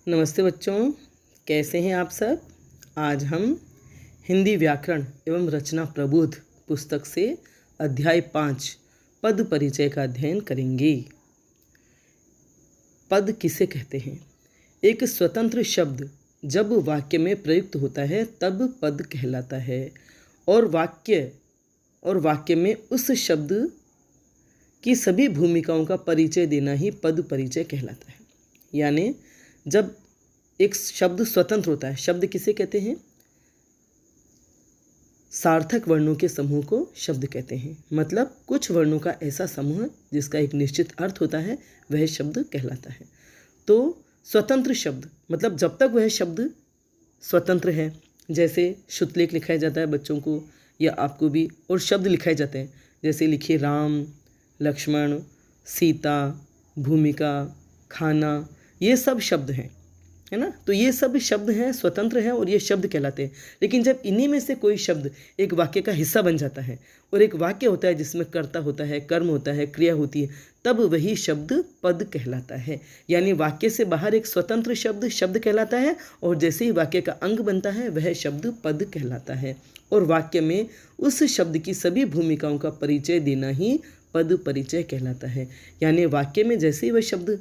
नमस्ते बच्चों, कैसे हैं आप सब। आज हम हिंदी व्याकरण एवं रचना प्रबोध पुस्तक से अध्याय 5 पद परिचय का अध्ययन करेंगे। पद किसे कहते हैं? एक स्वतंत्र शब्द जब वाक्य में प्रयुक्त होता है तब पद कहलाता है और वाक्य में उस शब्द की सभी भूमिकाओं का परिचय देना ही पद परिचय कहलाता है। यानी जब एक शब्द स्वतंत्र होता है, शब्द किसे कहते हैं? सार्थक वर्णों के समूह को शब्द कहते हैं। मतलब कुछ वर्णों का ऐसा समूह जिसका एक निश्चित अर्थ होता है, वह शब्द कहलाता है। तो स्वतंत्र शब्द मतलब जब तक वह शब्द स्वतंत्र है, जैसे शुतलेख लिखाया जाता है बच्चों को या आपको भी, और शब्द लिखाए जाते हैं, जैसे लिखिए राम, लक्ष्मण, सीता, भूमिका, खाना, ये सब शब्द हैं, है ना। तो ये सब शब्द हैं, स्वतंत्र हैं और ये शब्द कहलाते हैं। लेकिन जब इन्हीं में से कोई शब्द एक वाक्य का हिस्सा बन जाता है और एक वाक्य होता है जिसमें कर्ता होता है, कर्म होता है, क्रिया होती है, तब वही शब्द पद कहलाता है। यानी वाक्य से बाहर एक स्वतंत्र शब्द शब्द कहलाता है और जैसे ही वाक्य का अंग बनता है वह शब्द पद कहलाता है। और वाक्य में उस शब्द की सभी भूमिकाओं का परिचय देना ही पद परिचय कहलाता है। यानी वाक्य में जैसे ही वह शब्द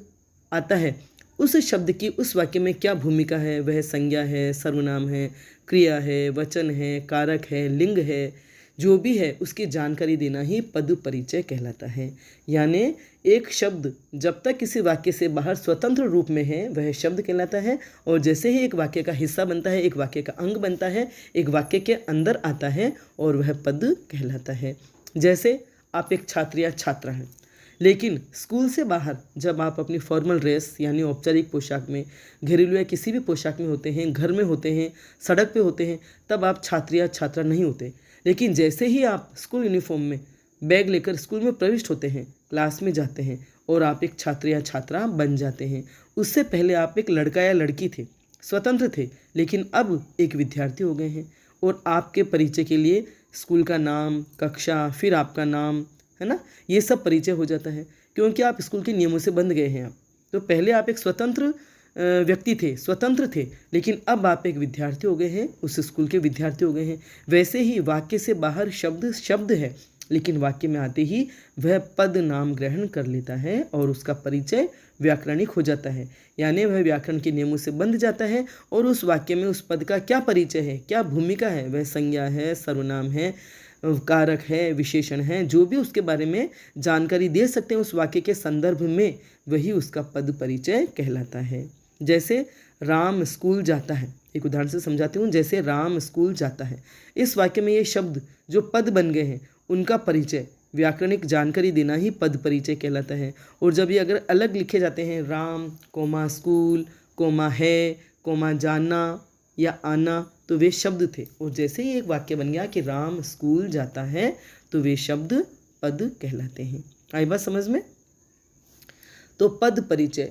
आता है, उस शब्द की उस वाक्य में क्या भूमिका है, वह संज्ञा है, सर्वनाम है, क्रिया है, वचन है, कारक है, लिंग है, जो भी है उसकी जानकारी देना ही पद परिचय कहलाता है। यानी एक शब्द जब तक किसी वाक्य से बाहर स्वतंत्र रूप में है वह शब्द कहलाता है और जैसे ही एक वाक्य का हिस्सा बनता है, एक वाक्य का अंग बनता है, एक वाक्य के अंदर आता है और वह पद कहलाता है। जैसे आप एक छात्र या छात्रा हैं, लेकिन स्कूल से बाहर जब आप अपनी फॉर्मल ड्रेस यानी औपचारिक पोशाक में, घरेलू या किसी भी पोशाक में होते हैं, घर में होते हैं, सड़क पे होते हैं, तब आप छात्र या छात्रा नहीं होते। लेकिन जैसे ही आप स्कूल यूनिफॉर्म में बैग लेकर स्कूल में प्रविष्ट होते हैं, क्लास में जाते हैं और आप एक छात्र या छात्रा बन जाते हैं। उससे पहले आप एक लड़का या लड़की थे, स्वतंत्र थे, लेकिन अब एक विद्यार्थी हो गए हैं और आपके परिचय के लिए स्कूल का नाम, कक्षा, फिर आपका नाम, है ना, ये सब परिचय हो जाता है क्योंकि आप स्कूल के नियमों से बंध गए हैं। आप तो पहले आप एक स्वतंत्र व्यक्ति थे, स्वतंत्र थे, लेकिन अब आप एक विद्यार्थी हो गए हैं, उस स्कूल के विद्यार्थी हो गए हैं। वैसे ही वाक्य से बाहर शब्द शब्द है, लेकिन वाक्य में आते ही वह पद नाम ग्रहण कर लेता है और उसका परिचय व्याकरणिक हो जाता है। यानी वह व्याकरण के नियमों से बंध जाता है और उस वाक्य में उस पद का क्या परिचय है, क्या भूमिका है, वह संज्ञा है, सर्वनाम है, कारक है, विशेषण है, जो भी उसके बारे में जानकारी दे सकते हैं उस वाक्य के संदर्भ में, वही उसका पद परिचय कहलाता है। जैसे राम स्कूल जाता है, एक उदाहरण से समझाती हूँ। जैसे राम स्कूल जाता है, इस वाक्य में ये शब्द जो पद बन गए हैं उनका परिचय, व्याकरणिक जानकारी देना ही पद परिचय कहलाता है। और जब ये अगर अलग लिखे जाते हैं, राम कोमा स्कूल कोमा है कोमा जाना या आना, तो वे शब्द थे। और जैसे ही एक वाक्य बन गया कि राम स्कूल जाता है, तो वे शब्द पद कहलाते हैं। आई बात समझ में? तो पद परिचय,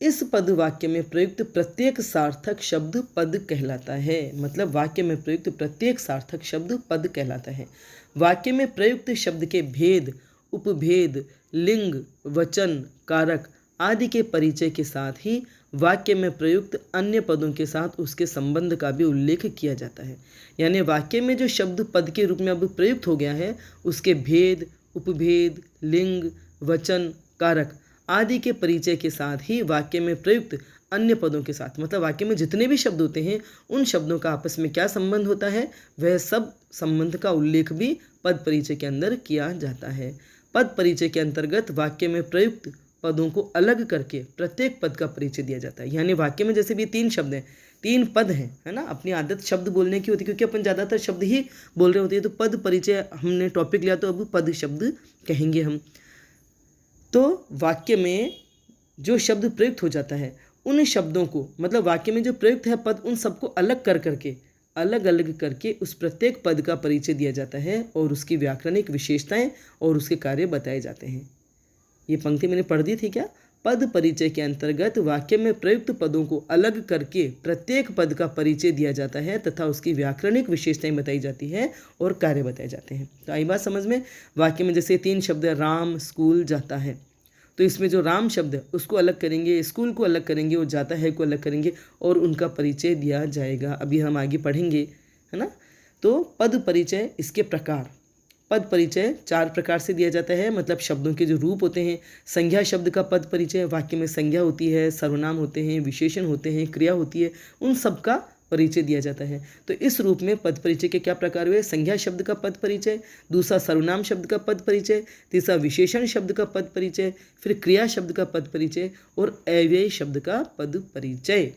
इस पद वाक्य में प्रयुक्त प्रत्येक सार्थक शब्द पद कहलाता है। मतलब वाक्य में प्रयुक्त प्रत्येक सार्थक शब्द पद कहलाता है। वाक्य में प्रयुक्त शब्द के भेद, उपभेद, लिंग, वचन, कारक आदि के परिचय के साथ ही वाक्य में प्रयुक्त अन्य पदों के साथ उसके संबंध का भी उल्लेख किया जाता है। यानी वाक्य में जो शब्द पद के रूप में अब प्रयुक्त हो गया है, उसके भेद, उपभेद, लिंग, वचन, कारक आदि के परिचय के साथ ही वाक्य में प्रयुक्त अन्य पदों के साथ, मतलब वाक्य में जितने भी शब्द होते हैं उन शब्दों का आपस में क्या संबंध होता है, वह सब संबंध का उल्लेख भी पद परिचय के अंदर किया जाता है। पद परिचय के अंतर्गत वाक्य में प्रयुक्त पदों को अलग करके प्रत्येक पद का परिचय दिया जाता है। यानी वाक्य में जैसे भी 3 शब्द हैं, 3 पद हैं, है ना। अपनी आदत शब्द बोलने की होती है क्योंकि अपन ज़्यादातर शब्द ही बोल रहे होते हैं। तो पद परिचय हमने टॉपिक लिया, तो अब पद शब्द कहेंगे हम। तो वाक्य में जो शब्द प्रयुक्त हो जाता है उन शब्दों को, मतलब वाक्य में जो प्रयुक्त है पद, उन सबको अलग करके अलग अलग करके उस प्रत्येक पद का परिचय दिया जाता है और उसकी व्याकरणिक विशेषताएं और उसके कार्य बताए जाते हैं। ये पंक्ति मैंने पढ़ दी थी क्या? पद परिचय के अंतर्गत वाक्य में प्रयुक्त पदों को अलग करके प्रत्येक पद का परिचय दिया जाता है तथा उसकी व्याकरणिक विशेषताएं बताई जाती है और कार्य बताए जाते हैं। तो आई बात समझ में? वाक्य में जैसे 3 शब्द है, राम स्कूल जाता है, तो इसमें जो राम शब्द है उसको अलग करेंगे, स्कूल को अलग करेंगे और जाता है को अलग करेंगे और उनका परिचय दिया जाएगा। अभी हम आगे पढ़ेंगे, है ना। तो पद परिचय, इसके प्रकार। पद परिचय 4 प्रकार से दिया जाता है, मतलब शब्दों के जो रूप होते हैं। संज्ञा शब्द का पद परिचय, वाक्य में संज्ञा होती है, सर्वनाम होते हैं, विशेषण होते हैं, क्रिया होती है, उन सब का परिचय दिया जाता है। तो इस रूप में पद परिचय के क्या प्रकार हुए? संज्ञा शब्द का पद परिचय, दूसरा सर्वनाम शब्द का पद परिचय, तीसरा विशेषण शब्द का पद परिचय, फिर क्रिया शब्द का पद परिचय और अव्यय शब्द का पद परिचय।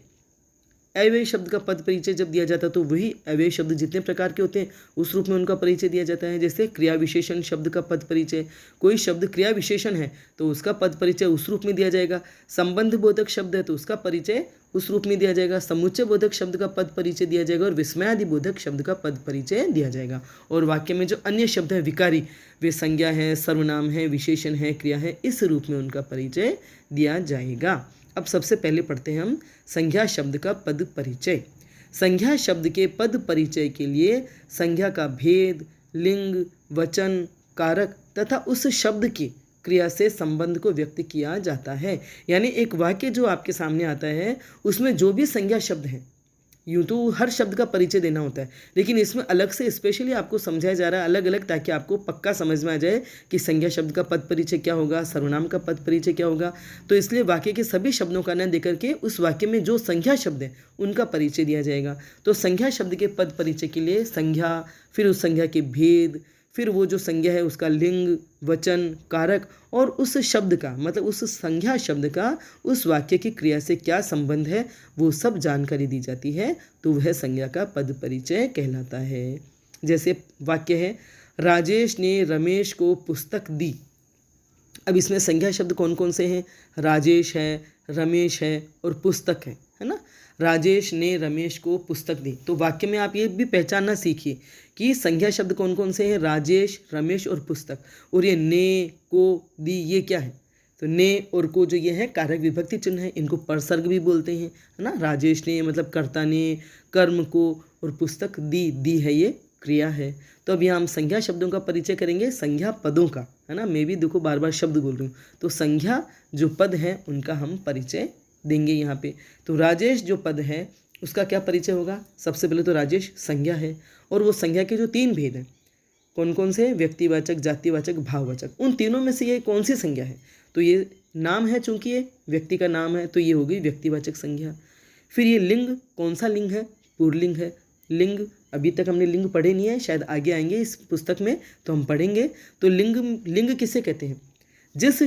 अव्यय शब्द का पद परिचय जब दिया जाता है तो वही अव्यय शब्द जितने प्रकार के होते हैं उस रूप में उनका परिचय दिया जाता है। जैसे क्रिया विशेषण शब्द का पद परिचय, कोई शब्द क्रिया विशेषण है तो उसका पद परिचय उस रूप में दिया जाएगा। संबंध बोधक शब्द है तो उसका परिचय उस रूप में दिया जाएगा। समुच्चय बोधक शब्द का पद परिचय दिया जाएगा और विस्मयादि बोधक शब्द का पद परिचय दिया जाएगा। और वाक्य में जो अन्य शब्द है विकारी, वे संज्ञा है, सर्वनाम है, विशेषण है, क्रिया है, इस रूप में उनका परिचय दिया जाएगा। अब सबसे पहले पढ़ते हैं हम संज्ञा शब्द का पद परिचय। संज्ञा शब्द के पद परिचय के लिए संज्ञा का भेद, लिंग, वचन, कारक तथा उस शब्द की क्रिया से संबंध को व्यक्त किया जाता है। यानी एक वाक्य जो आपके सामने आता है उसमें जो भी संज्ञा शब्द हैं, यूँ तो हर शब्द का परिचय देना होता है, लेकिन इसमें अलग से स्पेशली आपको समझाया जा रहा है अलग अलग, ताकि आपको पक्का समझ में आ जाए कि संज्ञा शब्द का पद परिचय क्या होगा, सर्वनाम का पद परिचय क्या होगा। तो इसलिए वाक्य के सभी शब्दों का न देकर के उस वाक्य में जो संज्ञा शब्द है उनका परिचय दिया जाएगा। तो संज्ञा शब्द के पद परिचय के लिए संज्ञा, फिर उस संज्ञा के भेद, फिर वो जो संज्ञा है उसका लिंग, वचन, कारक और उस शब्द का, मतलब उस संज्ञा शब्द का उस वाक्य की क्रिया से क्या संबंध है, वो सब जानकारी दी जाती है। तो वह संज्ञा का पद परिचय कहलाता है। जैसे वाक्य है, राजेश ने रमेश को पुस्तक दी। अब इसमें संज्ञा शब्द कौन कौन से हैं? राजेश है, रमेश है और पुस्तक है ना। राजेश ने रमेश को पुस्तक दी। तो वाक्य में आप ये भी पहचानना सीखिए कि संज्ञा शब्द कौन कौन से हैं? राजेश, रमेश और पुस्तक। और ये ने, को, दी, ये क्या है? तो ने और को जो ये है कारक विभक्ति चिन्ह है, इनको परसर्ग भी बोलते हैं, है ना। राजेश ने मतलब कर्ता ने, कर्म को, और पुस्तक दी, दी है ये क्रिया है। तो अब यहाँ हम संज्ञा शब्दों का परिचय करेंगे, संज्ञा पदों का, है ना। मैं भी देखो बार बार शब्द बोल रही हूँ। तो संज्ञा जो पद हैं उनका हम परिचय देंगे यहाँ पे। तो राजेश जो पद है उसका क्या परिचय होगा? सबसे पहले तो राजेश संज्ञा है और वो संज्ञा के जो 3 भेद हैं कौन कौन से? व्यक्तिवाचक, जातिवाचक, भाववाचक। उन तीनों में से ये कौन सी संज्ञा है? तो ये नाम है, चूंकि ये व्यक्ति का नाम है तो ये होगी व्यक्तिवाचक संज्ञा। फिर ये लिंग, कौन सा लिंग है? पुल्लिंग है। लिंग अभी तक हमने लिंग पढ़े नहीं है, शायद आगे आएंगे इस पुस्तक में तो हम पढ़ेंगे। तो लिंग किसे कहते हैं? जिस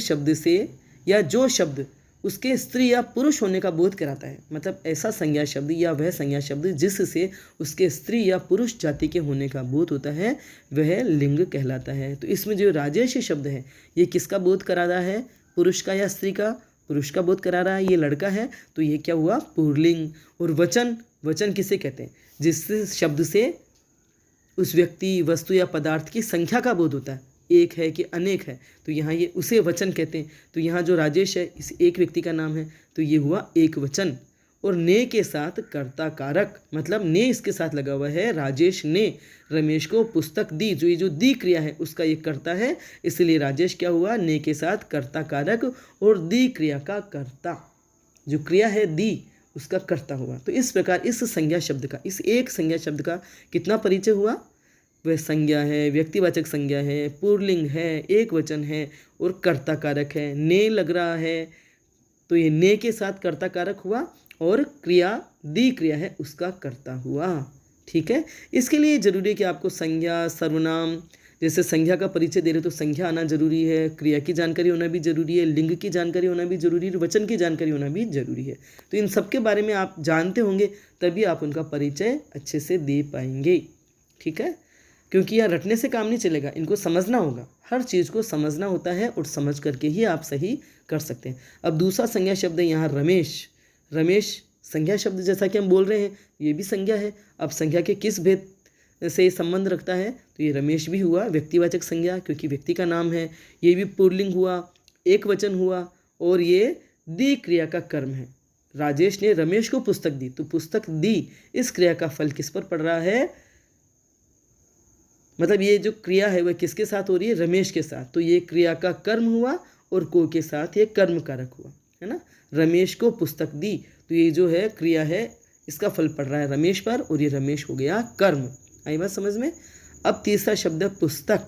शब्द से या जो शब्द उसके स्त्री या पुरुष होने का बोध कराता है, मतलब ऐसा संज्ञा शब्द या वह संज्ञा शब्द जिससे उसके स्त्री या पुरुष जाति के होने का बोध होता है, वह लिंग कहलाता है। तो इसमें जो राजेश शब्द है ये किसका बोध करा रहा है? पुरुष का या स्त्री का? पुरुष का बोध करा रहा है, ये लड़का है तो ये क्या हुआ? पुल्लिंग। और वचन किसे कहते हैं? जिस शब्द से उस व्यक्ति, वस्तु या पदार्थ की संख्या का बोध होता है, एक है कि अनेक है, तो यहाँ ये उसे वचन कहते हैं। तो यहाँ जो राजेश है इस एक व्यक्ति का नाम है तो ये हुआ एक वचन। और ने के साथ कर्ता कारक, मतलब ने इसके साथ लगा हुआ है। राजेश ने रमेश को पुस्तक दी, जो ये जो दी क्रिया है उसका ये कर्ता है, इसलिए राजेश क्या हुआ? ने के साथ कर्ता कारक और दी क्रिया का कर्ता, जो क्रिया है दी उसका कर्ता हुआ। तो इस प्रकार इस संज्ञा शब्द का, इस एक संज्ञा शब्द का कितना परिचय हुआ? वह संज्ञा है, व्यक्तिवाचक संज्ञा है, पुल्लिंग है, एक वचन है और कर्ता कारक है। ने लग रहा है तो ये ने के साथ कर्ता कारक हुआ और क्रिया दी क्रिया है उसका कर्ता हुआ। ठीक है, इसके लिए जरूरी है कि आपको संज्ञा, सर्वनाम, जैसे संज्ञा का परिचय दे रहे तो संज्ञा आना जरूरी है, क्रिया की जानकारी होना भी जरूरी है, लिंग की जानकारी होना भी जरूरी है, वचन की जानकारी होना भी जरूरी है। तो इन सब के बारे में आप जानते होंगे तभी आप उनका परिचय अच्छे से दे पाएंगे। ठीक है, क्योंकि यहाँ रटने से काम नहीं चलेगा, इनको समझना होगा, हर चीज़ को समझना होता है और समझ करके ही आप सही कर सकते हैं। अब दूसरा संज्ञा शब्द है यहाँ रमेश। रमेश संज्ञा शब्द जैसा कि हम बोल रहे हैं ये भी संज्ञा है। अब संज्ञा के किस भेद से संबंध रखता है? तो ये रमेश भी हुआ व्यक्तिवाचक संज्ञा, क्योंकि व्यक्ति का नाम है। ये भी पुल्लिंग हुआ, एक वचन हुआ और ये दी क्रिया का कर्म है। राजेश ने रमेश को पुस्तक दी, तो पुस्तक दी इस क्रिया का फल किस पर पड़ रहा है? मतलब ये जो क्रिया है वह किसके साथ हो रही है, रमेश के साथ, तो ये क्रिया का कर्म हुआ और को के साथ ये कर्म कारक हुआ, है ना। रमेश को पुस्तक दी, तो ये जो है क्रिया है इसका फल पड़ रहा है रमेश पर, और ये रमेश हो गया कर्म। आई बात समझ में। अब तीसरा शब्द है पुस्तक।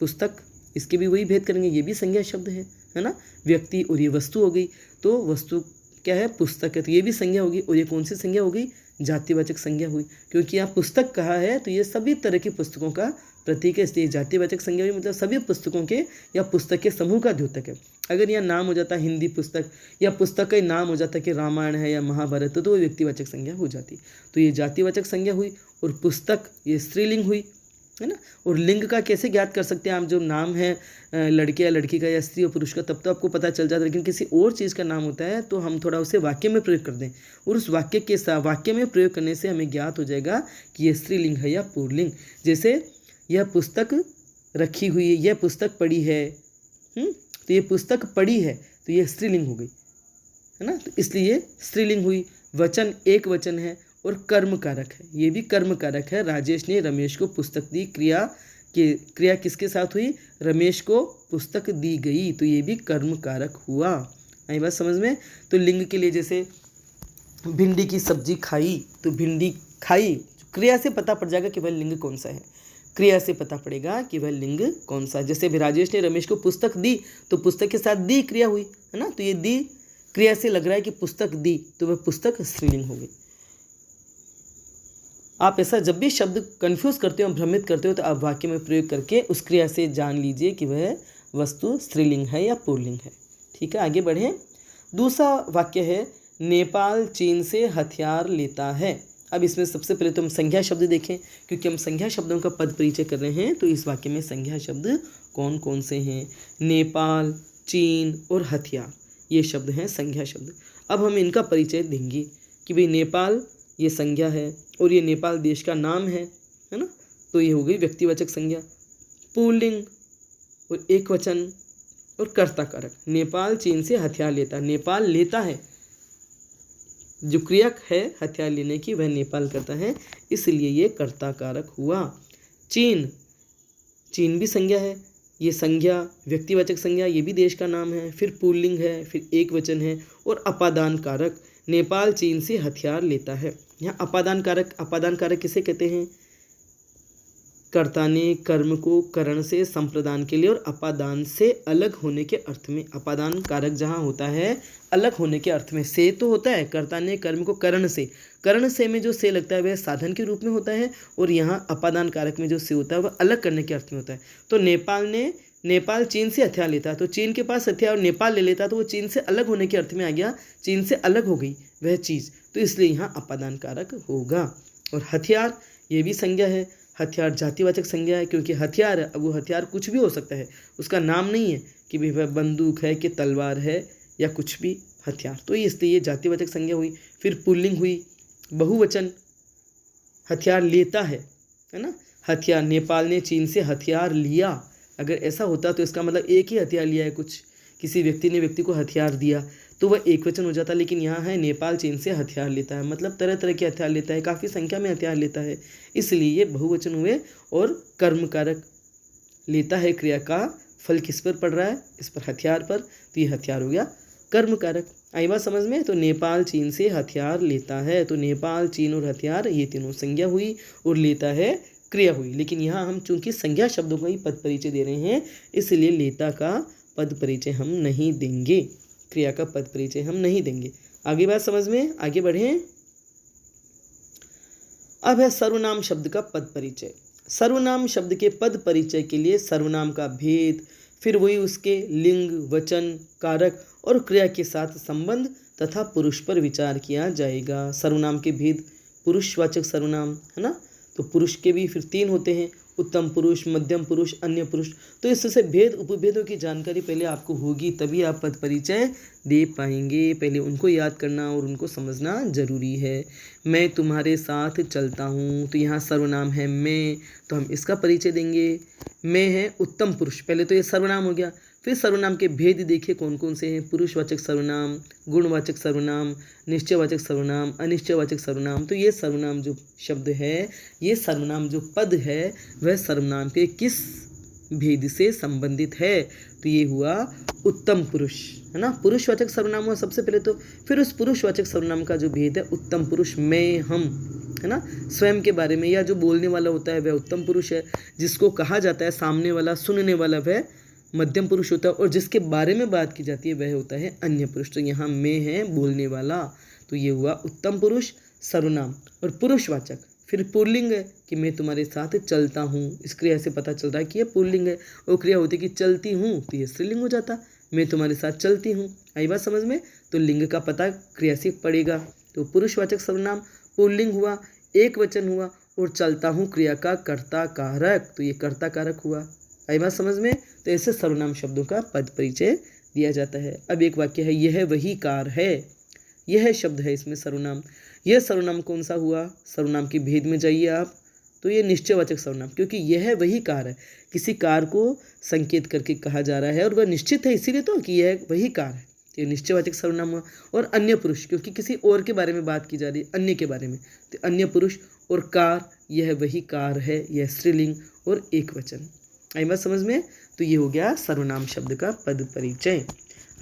पुस्तक, इसके भी वही भेद करेंगे, ये भी संज्ञा शब्द है ना। व्यक्ति और ये वस्तु हो गई, तो वस्तु क्या है, पुस्तक है, तो ये भी संज्ञा होगी, और ये कौन सी संज्ञा हो गई, जातिवाचक संज्ञा हुई, क्योंकि यहाँ पुस्तक कहा है तो ये सभी तरह की पुस्तकों का प्रतीक है, इसलिए जातिवाचक संज्ञा हुई, मतलब सभी पुस्तकों के या पुस्तक के समूह का द्योतक है। अगर यहाँ नाम हो जाता हिंदी पुस्तक, या पुस्तक का नाम हो जाता कि रामायण है या महाभारत, तो वो व्यक्तिवाचक संज्ञा हो जाती, तो ये जातिवाचक संज्ञा हुई। और पुस्तक ये स्त्रीलिंग हुई, है ना। और लिंग का कैसे ज्ञात कर सकते हैं आप, जो नाम है लड़के या लड़की का या स्त्री और पुरुष का, तब तो आपको पता चल जाता है, लेकिन किसी और चीज़ का नाम होता है तो हम थोड़ा उसे वाक्य में प्रयोग कर दें, और उस वाक्य के साथ वाक्य में प्रयोग करने से हमें ज्ञात हो जाएगा कि ये स्त्रीलिंग है या पुल्लिंग। जैसे यह पुस्तक रखी हुई है, यह पुस्तक पढ़ी है, तो ये पुस्तक पढ़ी है, तो ये स्त्रीलिंग हो गई, है ना, तो इसलिए स्त्रीलिंग हुई। वचन एक वचन है और कर्म कारक है, ये भी कर्म कारक है। राजेश ने रमेश को पुस्तक दी, क्रिया किसके साथ हुई, रमेश को पुस्तक दी गई, तो ये भी कर्म कारक हुआ। आई बात समझ में। तो लिंग के लिए जैसे भिंडी की सब्जी खाई, तो भिंडी खाई, क्रिया से पता पड़ जाएगा कि वह लिंग कौन सा है, क्रिया से पता पड़ेगा कि वह लिंग कौन सा है। जैसे भी राजेश ने रमेश को पुस्तक दी, तो पुस्तक के साथ दी क्रिया हुई, है ना, तो ये दी क्रिया से लग रहा है कि पुस्तक दी, तो वह पुस्तक स्त्रीलिंग हो गई। आप ऐसा जब भी शब्द कंफ्यूज करते हो, भ्रमित करते हो, तो आप वाक्य में प्रयोग करके उस क्रिया से जान लीजिए कि वह वस्तु स्त्रीलिंग है या पुल्लिंग है। ठीक है, आगे बढ़ें। दूसरा वाक्य है नेपाल चीन से हथियार लेता है। अब इसमें सबसे पहले तो हम संज्ञा शब्द देखें, क्योंकि हम संज्ञा शब्दों का पद परिचय कर रहे हैं, तो इस वाक्य में संज्ञा शब्द कौन कौन से हैं, नेपाल, चीन और हथियार, ये शब्द हैं संज्ञा शब्द। अब हम इनका परिचय देंगे कि भाई नेपाल ये संज्ञा है और ये नेपाल देश का नाम है ना, तो ये हो गई व्यक्तिवाचक संज्ञा। पुल्लिंग और एक वचन और कर्ता कारक। नेपाल चीन से हथियार लेता, नेपाल लेता है, जो क्रिया है हथियार लेने की वह नेपाल करता है, इसलिए ये कर्ता कारक हुआ। चीन, चीन भी संज्ञा है, ये संज्ञा व्यक्तिवाचक संज्ञा, ये भी देश का नाम है, फिर पुल्लिंग है, फिर एक वचन है और अपादान कारक। नेपाल चीन से हथियार लेता है। यहाँ अपादान कारक किसे कहते हैं, कर्ता ने कर्म को करण से संप्रदान के लिए और अपादान से अलग होने के अर्थ में, अपादान कारक जहाँ होता है अलग होने के अर्थ में, से तो होता है कर्ता ने कर्म को करण से में जो से लगता है वह साधन के रूप में होता है, और यहाँ अपादान कारक में जो से होता है वह अलग करने के अर्थ में होता है। तो नेपाल चीन से हथियार लेता है, तो चीन के पास हथियार और नेपाल ले लेता, तो वो चीन से अलग होने के अर्थ में आ गया, चीन से अलग हो गई वह चीज़, तो इसलिए यहाँ अपादान कारक होगा। और हथियार ये भी संज्ञा है, हथियार जातिवाचक संज्ञा है, क्योंकि हथियार है, अब वो हथियार कुछ भी हो सकता है, उसका नाम नहीं है कि भाई वह बंदूक है कि तलवार है या कुछ भी हथियार, तो इसलिए ये जातिवाचक संज्ञा हुई। फिर पुल्लिंग हुई, बहुवचन, हथियार लेता है ना, हथियार, नेपाल ने चीन से हथियार लिया, अगर ऐसा होता तो इसका मतलब एक ही हथियार लिया है, कुछ किसी व्यक्ति ने व्यक्ति को हथियार दिया तो वह एक वचन हो जाता, लेकिन यहाँ है नेपाल चीन से हथियार लेता है, मतलब तरह तरह के हथियार लेता है, काफ़ी संख्या में हथियार लेता है, इसलिए ये बहुवचन हुए। और कर्म कारक लेता है, क्रिया का फल किस पर पड़ रहा है, इस पर, हथियार पर, तो ये हथियार हो गया कर्म कारक। आई बात समझ में। तो नेपाल चीन से हथियार लेता है, तो नेपाल चीन और हथियार ये तीनों संज्ञा हुई और लेता है क्रिया हुई, लेकिन यहाँ हम चूंकि संज्ञा शब्दों का ही पद परिचय दे रहे हैं, इसलिए लेता का पद परिचय हम नहीं देंगे, क्रिया का पद परिचय हम नहीं देंगे। आगे बात समझ में, आगे बढ़ें। अब है सर्वनाम शब्द का पद परिचय। सर्वनाम शब्द के पद परिचय के लिए सर्वनाम का भेद, फिर वही उसके लिंग, वचन, कारक और क्रिया के साथ संबंध तथा पुरुष पर विचार किया जाएगा। सर्वनाम के भेद, पुरुषवाचक सर्वनाम, है ना, तो पुरुष के भी फिर 3 होते हैं, उत्तम पुरुष, मध्यम पुरुष, अन्य पुरुष, तो इससे भेद उपभेदों की जानकारी पहले आपको होगी, तभी आप पद परिचय दे पाएंगे। पहले उनको याद करना और उनको समझना जरूरी है। मैं तुम्हारे साथ चलता हूँ, तो यहाँ सर्वनाम है मैं, तो हम इसका परिचय देंगे। मैं है उत्तम पुरुष, पहले तो ये सर्वनाम हो गया, फिर सर्वनाम के भेद देखिए कौन कौन से हैं। पुरुषवाचक सर्वनाम, गुणवाचक सर्वनाम, निश्चयवाचक सर्वनाम, अनिश्चयवाचक सर्वनाम। तो ये सर्वनाम जो शब्द है, ये सर्वनाम जो पद है, वह सर्वनाम के किस भेद से संबंधित है? तो ये हुआ उत्तम पुरुष, है ना। पुरुषवाचक सर्वनाम हुआ सबसे पहले तो, फिर उस पुरुषवाचक सर्वनाम का जो भेद है उत्तम पुरुष, मैं, हम, है ना, स्वयं के बारे में, या जो बोलने वाला होता है वह उत्तम पुरुष है, जिसको कहा जाता है सामने वाला, सुनने वाला वह मध्यम पुरुष होता है, और जिसके बारे में बात की जाती है वह होता है अन्य पुरुष। तो यहाँ मैं है बोलने वाला, तो ये हुआ उत्तम पुरुष सर्वनाम। और पुरुषवाचक फिर पुल्लिंग है कि मैं तुम्हारे साथ चलता हूँ, इस क्रिया से पता चल रहा है कि ये पुल्लिंग है। और क्रिया होती है कि चलती हूँ, तो ये स्त्रीलिंग हो जाता, मैं तुम्हारे साथ चलती हूँ। आई बात समझ में? तो लिंग का पता क्रिया से पड़ेगा। तो पुरुषवाचक सर्वनाम पुल्लिंग हुआ, एक वचन हुआ, और चलता हूँ क्रिया का कर्ता कारक, तो ये कर्ता कारक हुआ। आई बात समझ में? तो ऐसे सर्वनाम शब्दों का पद परिचय दिया जाता है। अब एक वाक्य है, यह वही कार है, यह शब्द है इसमें सर्वनाम। यह सर्वनाम कौन सा हुआ? सर्वनाम के भेद में जाइए आप, तो ये निश्चयवाचक सर्वनाम, क्योंकि यह वही कार है, किसी कार को संकेत करके कहा जा रहा है और वह निश्चित है, इसीलिए तो कि यह वही कार है, ये निश्चयवाचक सर्वनाम हुआ। और अन्य पुरुष, क्योंकि किसी और के बारे में बात की जा रही है, अन्य के बारे में, तो अन्य पुरुष। और कार, यह वही कार है, यह स्त्रीलिंग और एक वचन। आई बात समझ में? तो ये हो गया सर्वनाम शब्द का पद परिचय।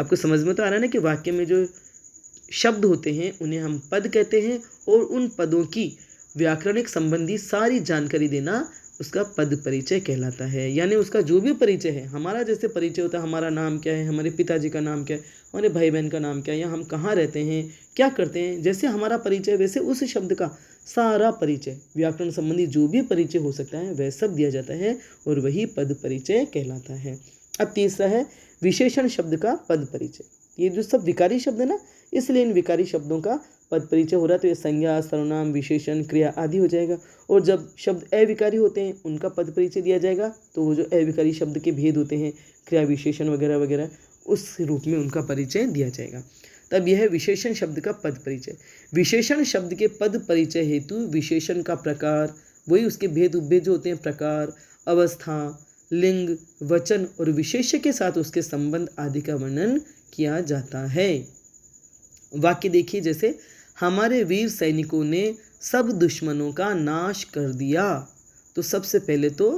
आपको समझ में तो आ रहा है ना कि वाक्य में जो शब्द होते हैं उन्हें हम पद कहते हैं, और उन पदों की व्याकरणिक संबंधी सारी जानकारी देना उसका पद परिचय कहलाता है। यानी उसका जो भी परिचय है, हमारा जैसे परिचय होता है, हमारा नाम क्या है, हमारे पिताजी का नाम क्या है, हमारे भाई बहन का नाम क्या है, या हम कहाँ रहते हैं, क्या करते हैं, जैसे हमारा परिचय वैसे उस शब्द का सारा परिचय, व्याकरण संबंधी जो भी परिचय हो सकता है वह सब दिया जाता है, और वही पद परिचय कहलाता है। अब तीसरा है विशेषण शब्द का पद परिचय। ये जो सब विकारी शब्द है ना, इसलिए इन विकारी शब्दों का पद परिचय हो रहा है। तो ये संज्ञा, सर्वनाम, विशेषण, क्रिया आदि हो जाएगा। और जब शब्द अविकारी होते हैं उनका पद परिचय दिया जाएगा, तो वो जो अविकारी शब्द के भेद होते हैं, क्रिया, विशेषण वगैरह वगैरह, उस रूप में उनका परिचय दिया जाएगा। तब यह है विशेषण शब्द का पद परिचय। विशेषण शब्द के पद परिचय हेतु विशेषण का प्रकार, वही उसके भेद उपभेद जो होते हैं, प्रकार, अवस्था, लिंग, वचन और विशेष्य के साथ उसके संबंध आदि का वर्णन किया जाता है। वाक्य देखिए, जैसे हमारे वीर सैनिकों ने सब दुश्मनों का नाश कर दिया। तो सबसे पहले तो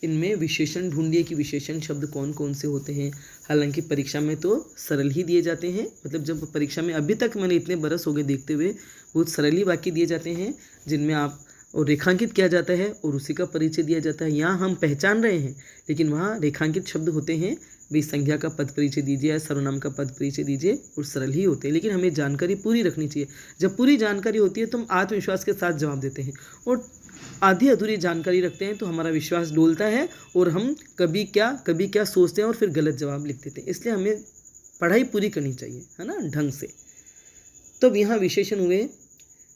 इनमें विशेषण ढूंढिए कि विशेषण शब्द कौन कौन से होते हैं। हालांकि परीक्षा में तो सरल ही दिए जाते हैं, मतलब जब परीक्षा में अभी तक मैंने इतने बरस हो गए देखते हुए, बहुत सरल ही वाक्य दिए जाते हैं जिनमें आप और रेखांकित किया जाता है और उसी का परिचय दिया जाता है। यहाँ हम पहचान रहे हैं, लेकिन वहाँ रेखांकित शब्द होते हैं, भी संज्ञा का पद परिचय दीजिए या सर्वनाम का पद परिचय दीजिए, और सरल ही होते हैं, लेकिन हमें जानकारी पूरी रखनी चाहिए। जब पूरी जानकारी होती है तो हम आत्मविश्वास के साथ जवाब देते हैं, और आधी अधूरी जानकारी रखते हैं तो हमारा विश्वास डोलता है और हम कभी क्या सोचते हैं और फिर गलत जवाब लिख देते हैं। इसलिए हमें पढ़ाई पूरी करनी चाहिए, है ना, ढंग से। तो यहाँ विशेषण हुए,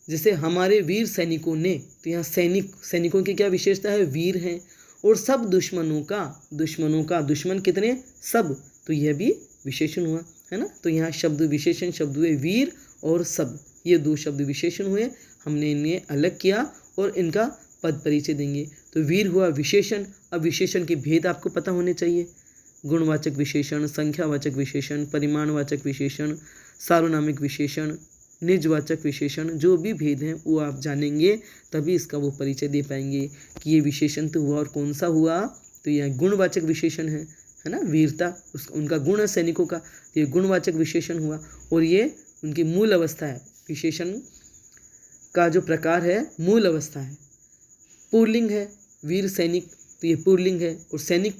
जैसे हमारे वीर सैनिकों ने, तो यहाँ सैनिकों की क्या विशेषता है? वीर हैं। और सब दुश्मनों का, दुश्मन कितने? सब, तो यह भी विशेषण हुआ, है ना। तो यहाँ शब्द विशेषण शब्द हुए वीर और सब, ये दो शब्द विशेषण हुए। हमने इन्हें अलग किया और इनका पद परिचय देंगे। तो वीर हुआ विशेषण। अब विशेषण के भेद आपको पता होने चाहिए। गुणवाचक विशेषण, संख्यावाचक विशेषण, परिमाणवाचक विशेषण, सार्वनामिक विशेषण, निजवाचक विशेषण, जो भी भेद हैं वो आप जानेंगे, तभी इसका वो परिचय दे पाएंगे कि ये विशेषण तो हुआ। और कौन सा हुआ? तो यह गुणवाचक विशेषण है ना, वीरता उनका गुण है सैनिकों का, तो ये गुणवाचक विशेषण हुआ। और ये उनकी मूल अवस्था है, विशेषण का जो प्रकार है मूल अवस्था है। पुल्लिंग है वीर सैनिक, तो ये पुल्लिंग है। और सैनिक,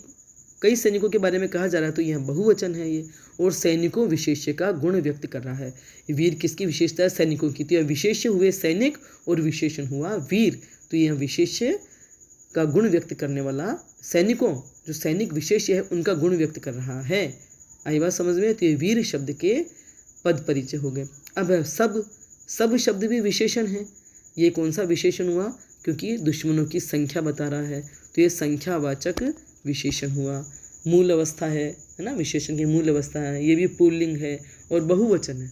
कई सैनिकों के बारे में कहा जा रहा है, तो यह बहुवचन है ये। और सैनिकों विशेष्य का गुण व्यक्त कर रहा है। वीर किसकी विशेषता है? सैनिकों की। तो यह विशेष्य हुए सैनिक और विशेषण हुआ वीर। तो यह विशेष्य का गुण व्यक्त करने वाला सैनिकों, जो सैनिक विशेष्य है उनका गुण व्यक्त कर रहा है। आई बात समझ में? तो ये वीर शब्द के पद परिचय हो गए। अब सब शब्द भी विशेषण है। ये कौन सा विशेषण हुआ? क्योंकि दुश्मनों की संख्या बता रहा है, तो ये संख्यावाचक विशेषण हुआ। मूल अवस्था है ना, विशेषण की मूल अवस्था है। ये भी पुल्लिंग है और बहुवचन है।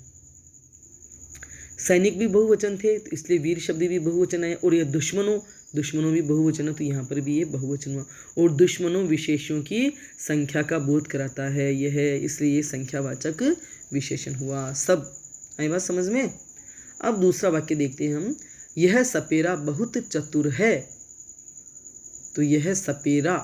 सैनिक भी बहुवचन थे, तो इसलिए वीर शब्द भी बहुवचन है। और ये दुश्मनों, दुश्मनों भी बहुवचन है, तो यहाँ पर भी ये बहुवचन हुआ। और दुश्मनों विशेषों की संख्या का बोध कराता है यह, इसलिए ये संख्यावाचक विशेषण हुआ। सब आई बात समझ में। अब दूसरा वाक्य देखते हैं हम। यह सपेरा बहुत चतुर है, तो यह सपेरा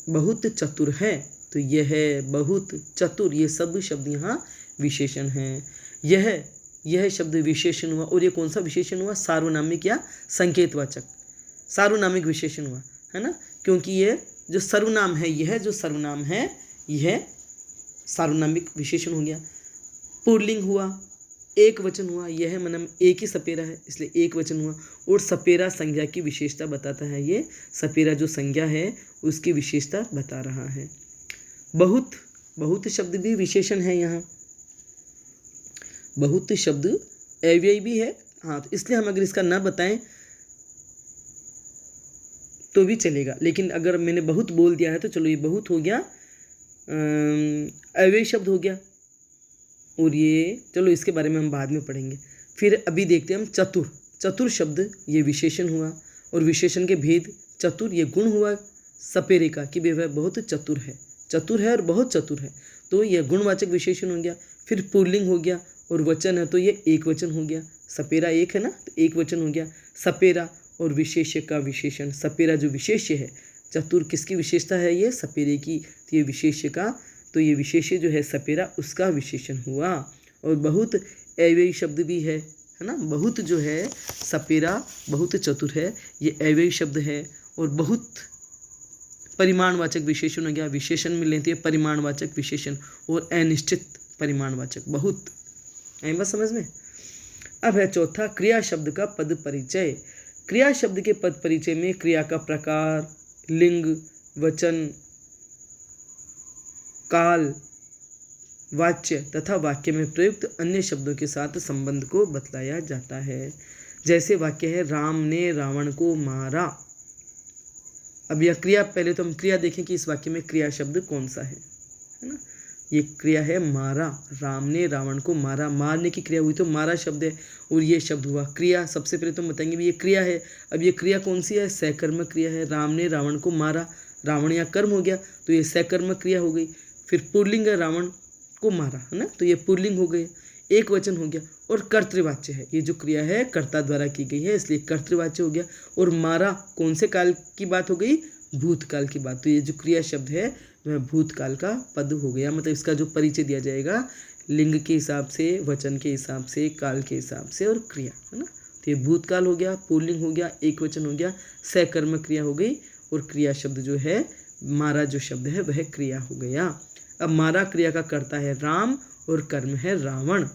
बहुत चतुर है, तो यह बहुत चतुर, ये सब शब्द यहाँ विशेषण हैं। यह शब्द विशेषण हुआ। और ये कौन सा विशेषण हुआ? सार्वनामिक या संकेतवाचक, सार्वनामिक विशेषण हुआ, है ना, क्योंकि ये जो सर्वनाम है, यह जो सर्वनाम है यह सार्वनामिक विशेषण हो गया। पुल्लिंग हुआ, एक वचन हुआ, यह मतलब एक ही सपेरा है इसलिए एक वचन हुआ। और सपेरा संज्ञा की विशेषता बताता है, ये सपेरा जो संज्ञा है उसकी विशेषता बता रहा है। बहुत शब्द भी विशेषण है यहाँ, बहुत शब्द अव्यय भी है। हाँ, तो इसलिए हम अगर इसका ना बताएं तो भी चलेगा, लेकिन अगर मैंने बहुत बोल दिया है तो चलो ये बहुत हो गया, अव्यय शब्द हो गया। और ये चलो इसके बारे में हम बाद में पढ़ेंगे। फिर अभी देखते हैं हम चतुर। चतुर शब्द ये विशेषण हुआ, और विशेषण के भेद। चतुर ये गुण हुआ सपेरे का कि वह बहुत चतुर है, चतुर है और बहुत चतुर है, तो यह गुणवाचक विशेषण हो गया। फिर पुल्लिंग हो गया, और वचन है तो ये एक वचन हो गया। सपेरा एक है ना, तो एक वचन हो गया। सपेरा और विशेष्य का विशेषण, सपेरा जो विशेष्य है, चतुर किसकी विशेषता है? ये सपेरे की, तो ये विशेष्य का, तो ये विशेष्य जो है सपेरा उसका विशेषण हुआ। और बहुत अव्ययी शब्द भी है ना, बहुत जो है सपेरा बहुत चतुर है, ये अव्ययी शब्द है। और बहुत परिमाणवाचक विशेषण हो गया, विशेषण में लेते हैं परिमाणवाचक विशेषण, और अनिश्चित परिमाणवाचक बहुत। आई बात समझ में। अब है चौथा क्रिया शब्द का पद परिचय। क्रिया शब्द के पद परिचय में क्रिया का प्रकार, लिंग, वचन, काल, वाच्य तथा वाक्य में प्रयुक्त अन्य शब्दों के साथ संबंध को बतलाया जाता है। जैसे वाक्य है राम ने रावण को मारा। अब यह क्रिया, पहले तो हम क्रिया देखें कि इस वाक्य में क्रिया शब्द कौन सा है ना। ये क्रिया है मारा, राम ने रावण को मारा, मारने की क्रिया हुई तो मारा शब्द है, और ये शब्द हुआ क्रिया। सबसे पहले तो हम बताएंगे भी ये क्रिया है। अब ये क्रिया कौन सी है? सहकर्मक क्रिया है। राम ने रावण को मारा, रावण या कर्म हो गया तो ये सहकर्मक क्रिया हो गई। फिर पुल्लिंग है, रावण को मारा, है ना, तो ये पुल्लिंग हो गए, एक वचन हो गया। और कर्तृवाच्य है, ये जो क्रिया है कर्ता द्वारा की गई है इसलिए कर्तृवाच्य हो गया। और मारा कौन से काल की बात हो गई? भूतकाल की बात। तो ये जो क्रिया शब्द है वह भूतकाल का पद हो गया। मतलब इसका जो परिचय दिया जाएगा लिंग के हिसाब से, वचन के हिसाब से, काल के हिसाब से, और क्रिया, है ना। तो ये भूतकाल हो गया, पुल्लिंग हो गया, एक वचन हो गया, सहकर्मक क्रिया हो गई, और क्रिया शब्द जो है मारा जो शब्द है वह क्रिया हो गया। अब मारा क्रिया का कर्ता है राम और कर्म है रावण।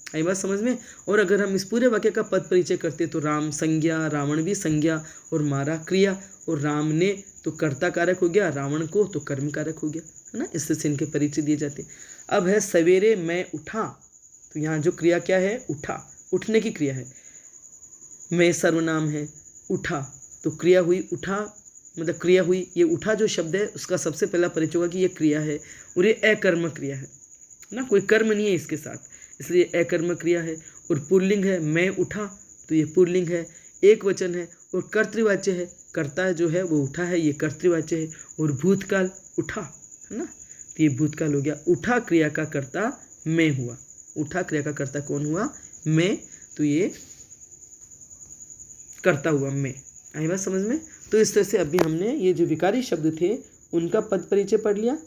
आई बात समझ में। और अगर हम इस पूरे वाक्य का पद परिचय करते तो राम संज्ञा, रावण भी संज्ञा, और मारा क्रिया, और राम ने तो कर्ता कारक हो गया, रावण को तो कर्म कारक हो गया, है ना। इससे इनके परिचय दिए जाते। अब है सवेरे मैं उठा। तो यहाँ जो क्रिया क्या है? उठा, उठने की क्रिया है। मैं सर्वनाम है, उठा तो क्रिया हुई, उठा मतलब क्रिया हुई। ये उठा जो शब्द है उसका सबसे पहला परिचय होगा कि ये क्रिया है, और ये अकर्मक क्रिया है ना, कोई कर्म नहीं है इसके साथ, इसलिए अकर्मक क्रिया है। और पुल्लिंग है मैं उठा, तो ये पुल्लिंग है, एक वचन है, और कर्तृवाच्य है, कर्ता जो है वो उठा है, ये कर्तृवाच्य है। और भूतकाल उठा, है ना, तो ये भूतकाल हो गया। उठा क्रिया का कर्ता मैं हुआ, उठा क्रिया का कर्ता कौन हुआ? मैं, तो ये कर्ता हुआ मैं। आई बात समझ में। तो इस तरह से अभी हमने ये जो विकारी शब्द थे उनका पद परिचय पढ़ लिया।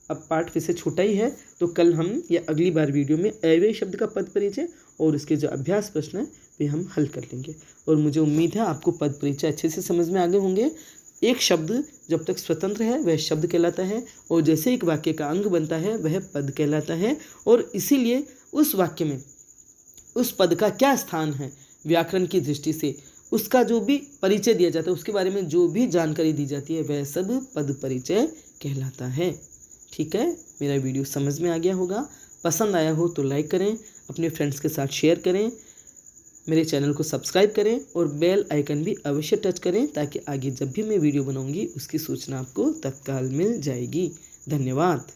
अब पाठ फिर से छोटा ही है, तो कल हम या अगली बार वीडियो में अव्यय शब्द का पद परिचय और इसके जो अभ्यास प्रश्न है वे हम हल कर लेंगे। और मुझे उम्मीद है आपको पद परिचय अच्छे से समझ में आ गए होंगे। एक शब्द जब तक स्वतंत्र है वह शब्द कहलाता है, और जैसे एक वाक्य का अंग बनता है वह पद कहलाता है। और इसीलिए उस वाक्य में उस पद का क्या स्थान है व्याकरण की दृष्टि से, उसका जो भी परिचय दिया जाता है, उसके बारे में जो भी जानकारी दी जाती है वह सब पद परिचय कहलाता है। ठीक है, मेरा वीडियो समझ में आ गया होगा। पसंद आया हो तो लाइक करें, अपने फ्रेंड्स के साथ शेयर करें, मेरे चैनल को सब्सक्राइब करें, और बेल आइकन भी अवश्य टच करें ताकि आगे जब भी मैं वीडियो बनाऊंगी उसकी सूचना आपको तत्काल मिल जाएगी। धन्यवाद।